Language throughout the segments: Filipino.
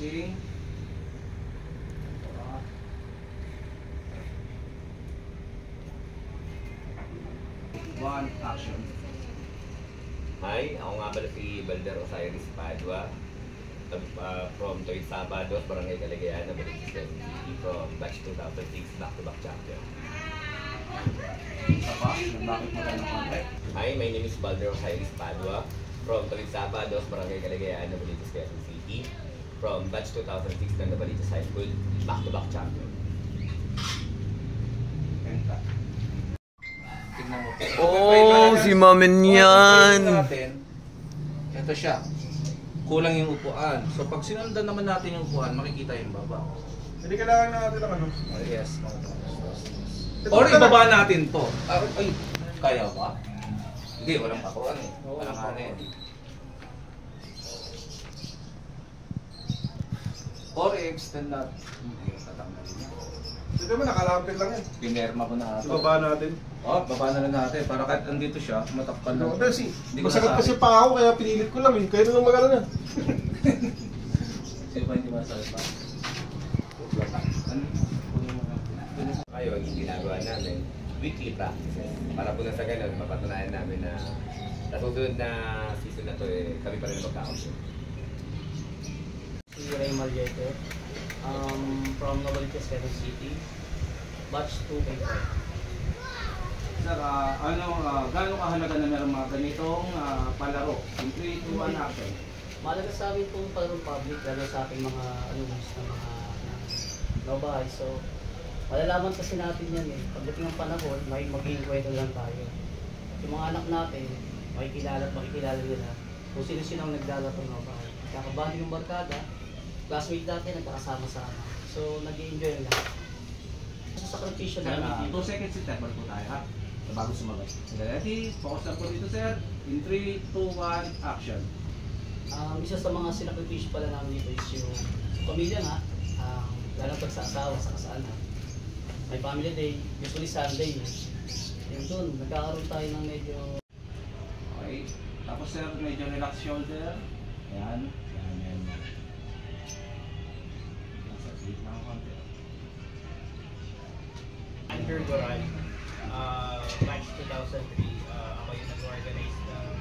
watching. One, action. Hi, ako nga pala si Balder Osiris Padua from Toy Sabados, Barangay Caligayan, Baliches City, from batch 2006, back-to-back champion. Isa pa, bakit mo tayo ng contract? Hi, my name is Balder Osiris Padua from Toy Sabados, Barangay Caligayan, Baliches City, from batch 2006 ng Baliches High School, back-to-back champion. Kenta. Tignan mo. Oh, si Mamen yan. Ito siya. Kulang yung upuan. So pag sinundan naman natin yung upuan, makikita yung baba. Hindi kailangan natin ng ano. Oh, yes. Or ibaba natin to. Ay, kaya ba? Hindi, walang pakuan eh. Walang kanin. Or i-extend natin. Hindi, tatanggalin niya. Hindi mo, nakalapit lang yan. Pinerma ko na ito. Ibaba natin. Oh, baba na lang natin. Para kahit andito siya, matakpan lang. No, kasi masakit kasi pa ako, kaya pinilit ko lang eh. Kaya na lang mag-ano na. Sino ba hindi masakit pa? Kayo, ang ginagawa namin, weekly practices. Para po na sa ganun, mapatunayan namin na sa susunod na season na to, kami pa rin magkakaroon. Si Raymar Jete, from Novaliches City, batch 2.5. Sir, gaano kahalaga na meron mga ganitong palaro? In 3, 2, 1, action. Mahalaga sa amin itong palaro public, lalo sa ating mga alumnus na mga babae. So, malalaman kasi natin yan eh. Pagdating ng panahon, may magiging kwento lang tayo. Yung mga anak natin, makikilala nila kung sino-sino ang naglalaro ng babae. Kakabali yung barkada, classmate natin, nagkakasama-sama. So, nag-i-enjoy ang lahat. Sa sakripisyo namin 2 seconds si Tebal po tayo ha? Bago sumagot. Ready? Focus na po dito sir. In 3, 2, 1, action. Isa sa mga sinakripisyo pala namin dito is yung sa pamilya nga, lalo pag sa asawa, sa kasana. May family day, usually Sunday. Yung doon, nagkakaroon tayo ng medyo... Okay. Tapos sir, medyo relax shoulder. Ayan. Ayan. Nasa sleep lang ang konti. Under Goral, batch 2003, ako yung nag-organize ng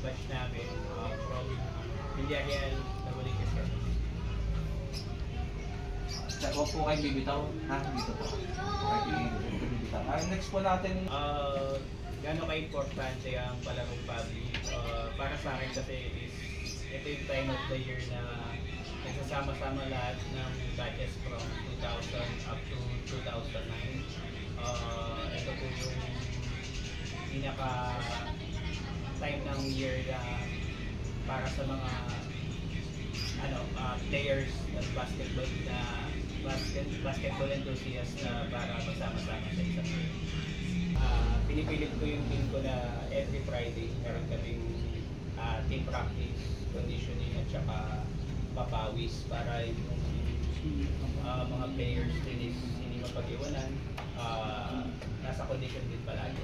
batch namin from Villarreal, Novaliches City. Huwag po kayo bibitaw. Ha? Dito po. Huwag kayo bibitaw. Next po natin. Gano'n ka-importante ang palarong public? Para sa akin kasi is ito yung time of the year na nagsasama-sama lahat ng batches from 2000 up to 2009. Ito po yung pinaka time ng year na para sa mga players ng basketball enthusiasts na para magsama-sama sa isang game. Pinipilit ko yung team ko na every Friday meron kaming team practice, conditioning at saka papawis para yung mga players din is hindi mapag-iwanan, nasa condition din palagi.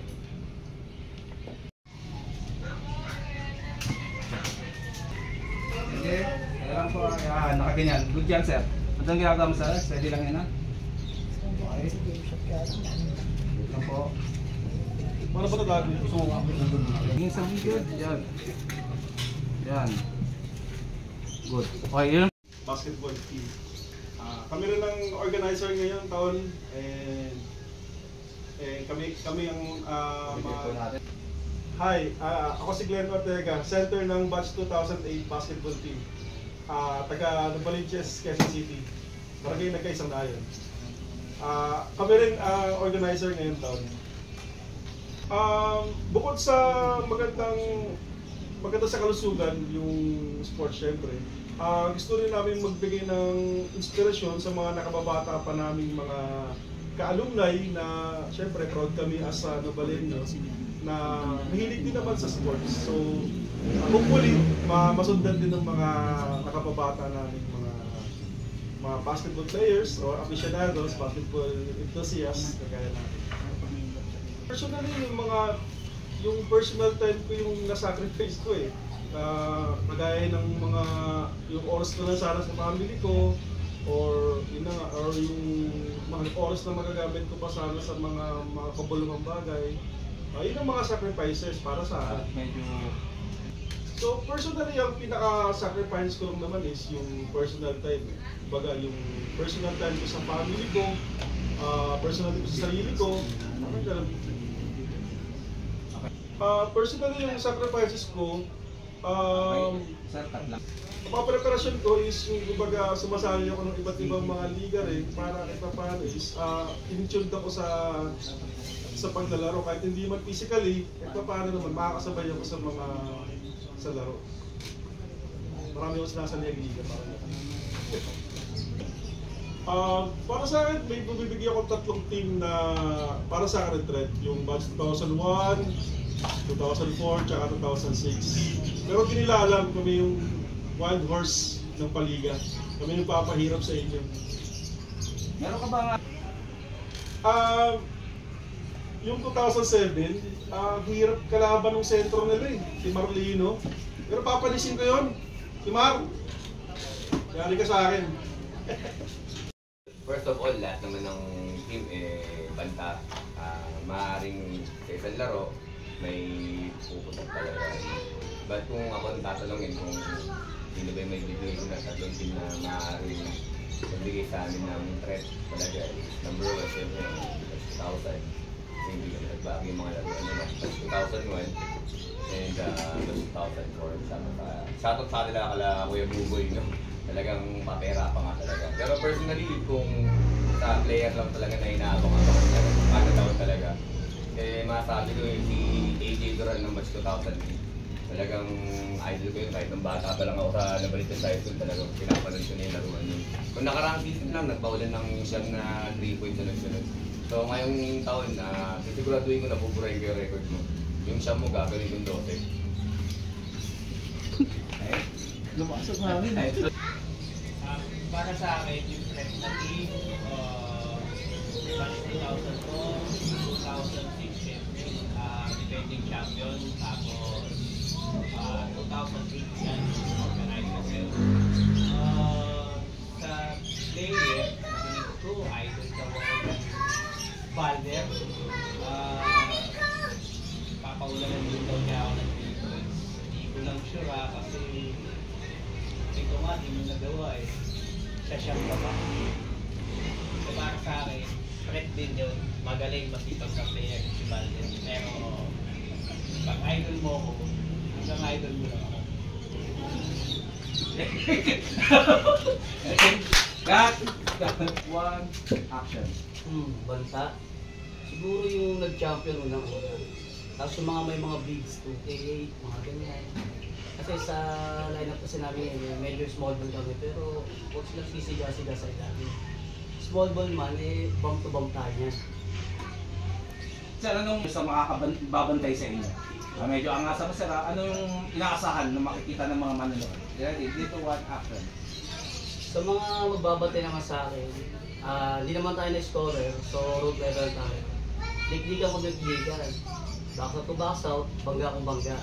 Okay. Ayan po. Nakaganyan. Good yan sir. Anong ginagawa mo sir? Steady lang yan ha? Okay. Good lang po. Paano ba ito gagawin? Gusto mo nga. Hingin sa video. Yan. Yan. Good. Okay, yun. Basketball team. Kami rin ang organizer ngayong taon. Kami ang Hi, ako si Glenn Ortega, center ng batch 2008 basketball team. Taga Novaliches, Quezon City. Barangay Nagkaisang-Dayon. Kami rin organizer ngayong taon. Bukod sa maganda sa kalusugan yung sports syempre, gusto rin namin magbigay ng inspirasyon sa mga nakababata pa naming mga ka-alumni na syempre proud kami as Novalenyo na mahilig din naman sa sports. So hopefully masundan din ng mga nakababata naming mga basketball players or aficionados, basketball enthusiasts kagaya natin. Personally yung personal time ko yung nasacrifice ko eh. Kagaya ng mga yung oras ko na sana sa family ko, or yun na, or yung mga oras na magagamit ko pa sana sa mga kabulungang bagay. Yun ang mga sacrifices para sa akin. Medyo... So personally, ang pinaka-sacrifice ko naman is yung personal time. Kumbaga, yung personal time ko sa family ko, personal time ko sa sarili ko. Personally, yung sacrifices ko, Sir, cut lang. mga preparasyon ko is yung kumbaga sumasali ako ng iba't ibang mga liga rin para kahit paano is in-tuned ako sa paglalaro kahit hindi man physically, kahit paano naman makakasabay ako sa laro. Marami ako sinasali ang liga para sa akin, may bibigyan akong tatlong team na para sa akin red, yung batch 2001, 2004, tsaka 2006. Pero kinilalam kami yung wild horse ng paliga. Kami yung papahirap sa inyo. Meron ka ba nga? Yung 2007, hirap kalaban ng sentro nila si Marlino. Pero papalisin ko yun. Si Mar. Yari ka sa akin. First of all, lahat naman ng team banta. Maaaring sa isang laro, may pupunta talaga. But kung ako tatanungin kung sino ba may bibigay ko na tatlong team na maaaring magbigay sa amin ng threat talaga is number 1, siyempre yung 2000. Hindi ko nagbago yung mga laro. 2001 and 2004. Shoutout sa kanila kala Kuya Buboy, no? Talagang mapera pa nga talaga. Pero personally, kung sa player lang talaga na inaabang ako talaga, talaga, masasabi ko yung si AJ Duran ng match 2000. Talagang idol ko yun kahit nung bata pa lang ako sa Nabalitan High School, talagang pinapanood ko na yung laruan yun. Kung nakarang season lang, nagbawalan ng siyang na 3 points sunod-sunod. So ngayong taon, sisiguraduhin ko na buburahin ko yung record mo. Yung siyang mo gagawin kong 12. Lumasok namin. Para sa akin, yung threat na team, batch 2004, 2006, syempre, defending champion, tapos 2008 yan, organized yourself. Sa player, nakinig ko, idol ka mo Valder. Papaulanan din daw niya ako ng defense. Hindi ko lang sure kasi ito nga, di mo nagawa siya siyang baba. So para sa akin, threat din yun. Magaling, masipag sa player si Valder. Pero pag idol mo ko, hanggang idol mo lang ako. Cut! 1, action. Banta. Siguro yung nag-champion unang-una. Tapos yung may mga bigs, 2K8, mga ganyan. Kasi sa lineup kasi namin medyo small ball kami, pero huwag silang sisiga-siga sa ilalim. Small ball man, bump to bump tayo niya. Sir, anong sa makakababantay sa inyo? Medyo angasa pa sir, ano yung inaasahan na makikita ng mga manonood? Ready? Dito 1, action. Sa mga magbabantay naman sa akin, hindi naman tayo na-scorer, so road level tayo. Liklikan ko liklikan. Back to box out, bangga kong bangga.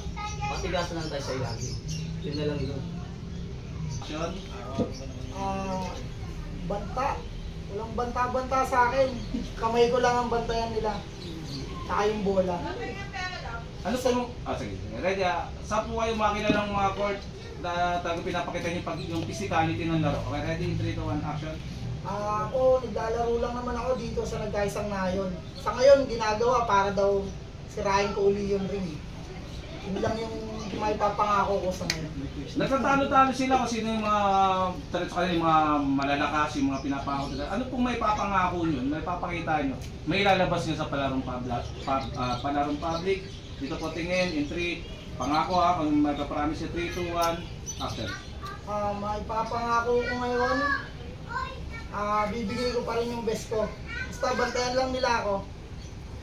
Patigasan lang tayo sa ilalim. Yun na lang yun. Action. Banta. Walang banta-banta sa akin. Kamay ko lang ang bantayan nila. Saka yung bola. Ano sa yung... sige. Ready? Saan po kayo makakilala ng mga court na pinapakita niyo yung physicality ng laro? Okay, ready? 3, 2, 1, action. Ako, naglalaro lang naman ako dito sa Nagkaisang Nayon. Sa ngayon, ginagawa para daw sirain ko uli yung ring. Yun lang yung may papangako ko sa ngayon. Nagtatalo-talo sila kasi sino yung mga yung mga malalakas, yung mga pinapangako nila. Ano pong may papangako nyo? May papakita nyo? May ilalabas nyo sa palarong public? Dito po tingin, in 3, pangako kung may papromise 3, 2, 1, after. May papangako ko ngayon. Bibigay ko pa rin yung best ko. Basta bantayan lang nila ako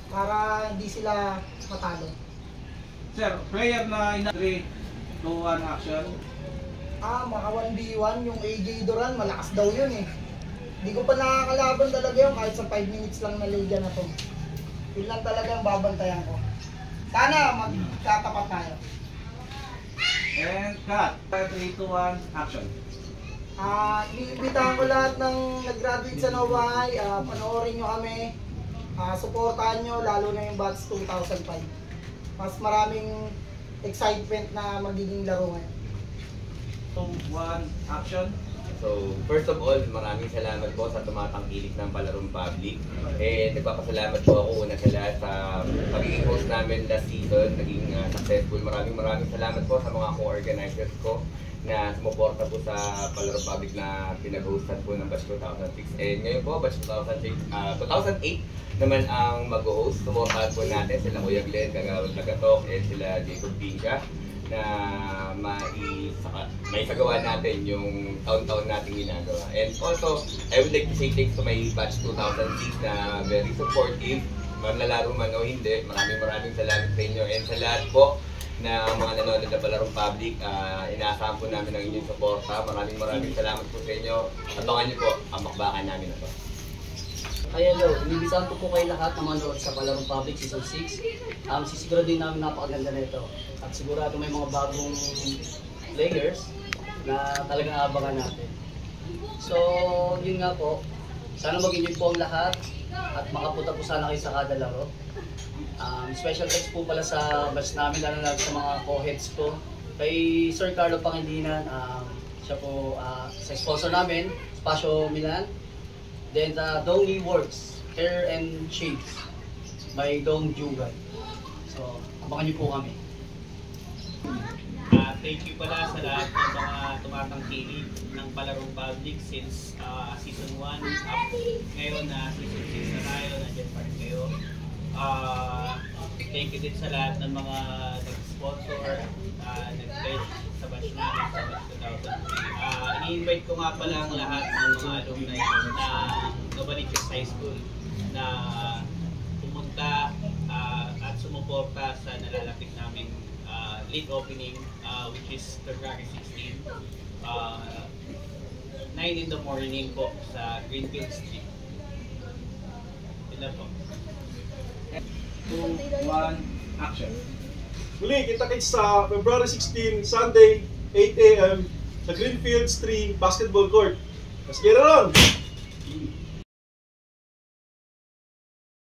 para hindi sila matalo. Sir, player na 3, 2, 1, action. Maka 1v1, yung AJ Duran, malakas daw yun eh. Hindi ko pa nakakalaban talaga yun kahit sa 5 minutes lang na liga na to. Yun lang talaga ang babantayan ko. Sana magkatapat tayo. And cut. 3, 2, 1, action. Iniimbitahan ko lahat ng nag-graduate sa Novahay, panoorin nyo kami, supportahan nyo, lalo na yung batch 2005. Mas maraming excitement na magiging laro ngayon. 2, 1, action. So, first of all, maraming salamat po sa tumatangkilik ng Palarong Public. Nagpapasalamat po ako una sa lahat sa pagiging host namin last season, naging successful. Maraming salamat po sa mga co-organizers ko na sumuporta po sa Palarong Public na pinag-hostan po ng batch 2006. And ngayon po, batch 2008 naman ang mag-host. Sumuportahan po natin sila Kuya Glenn, Kagawad Lagatok, and sila Jacob Pinga na may sagawa natin yung taon-taon natin ginagawa. And also, I would like to say thanks to my batch 2006 na very supportive, manlalaro man o hindi. Maraming salamat sa inyo. And sa lahat po na mga nanonood na Palarong Public, inaasahan po namin ang inyong suporta. Maraming salamat po sa inyo. Abangan niyo po ang bakbakan namin na to. Kaya hello, inibisahan ko po kayo lahat na manood sa Palarong Public Season 6. Sisiguraduhin namin napakaganda na ito. At sigurado may mga bagong players na talagang aabangan natin. So, yun nga po. Sana mag-enjoy po ang lahat at makapunta po sana kayo sa kada laro. Special thanks po pala sa batch namin, lalo na sa mga co-heads ko. Kay Sir Carlo Pangilinan, siya po sa sponsor namin, Spasio Milan. Then Dongi Works, Hair and Shades by Dong Jugan. So, abangan niyo po kami. Thank you pala sa lahat ng mga tumatangkilik ng Palarong Public since Season 1 up ngayon na Season 6 na tayo, nandiyan pa rin kayo. Thank you din sa lahat ng mga nag-sponsor, nag-pledge sa batch namin sa batch 2003. I-invite ko nga pala ang lahat ng mga alumni na Novaliches High School na pumunta at sumuporta sa nalalapit naming late opening which is February 16, 9 in the morning po sa Greenfield Street. Yun lang po. 2, 1, action. Muli, kita-kits sa February 16, Sunday, 8 AM sa Greenfields 3 Basketball Court. Let's get it on!